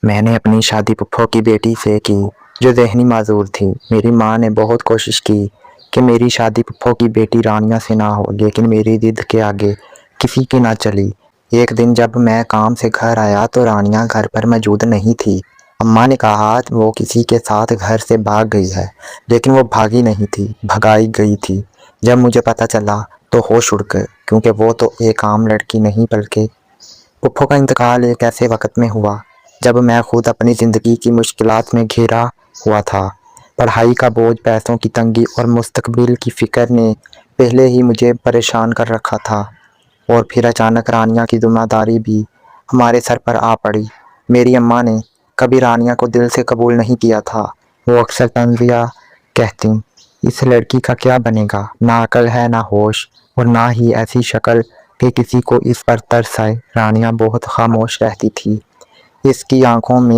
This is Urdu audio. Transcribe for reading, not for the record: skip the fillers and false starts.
میں نے اپنی شادی پھپھو کی بیٹی سے کی جو ذہنی معذور تھی۔ میری ماں نے بہت کوشش کی کہ میری شادی پھپھو کی بیٹی رانیہ سے نہ ہو، لیکن میری ضد کے آگے کسی کی نہ چلی۔ ایک دن جب میں کام سے گھر آیا تو رانیہ گھر پر موجود نہیں تھی۔ اماں نے کہا وہ کسی کے ساتھ گھر سے بھاگ گئی ہے، لیکن وہ بھاگی نہیں تھی، بھگائی گئی تھی۔ جب مجھے پتہ چلا تو ہوش اڑ گئے، کیونکہ وہ تو ایک عام لڑکی نہیں بلکہ پھپھو کا انتقال ایک ایسے وقت میں ہوا جب میں خود اپنی زندگی کی مشکلات میں گھرا ہوا تھا۔ پڑھائی کا بوجھ، پیسوں کی تنگی اور مستقبل کی فکر نے پہلے ہی مجھے پریشان کر رکھا تھا، اور پھر اچانک رانیہ کی ذمہ داری بھی ہمارے سر پر آ پڑی۔ میری اماں نے کبھی رانیہ کو دل سے قبول نہیں کیا تھا۔ وہ اکثر طنزیہ کہتیں، اس لڑکی کا کیا بنے گا، نہ عقل ہے نہ ہوش، اور نہ ہی ایسی شکل کہ کسی کو اس پر ترس آئے۔ رانیہ بہت خاموش رہتی تھی، اس کی آنکھوں میں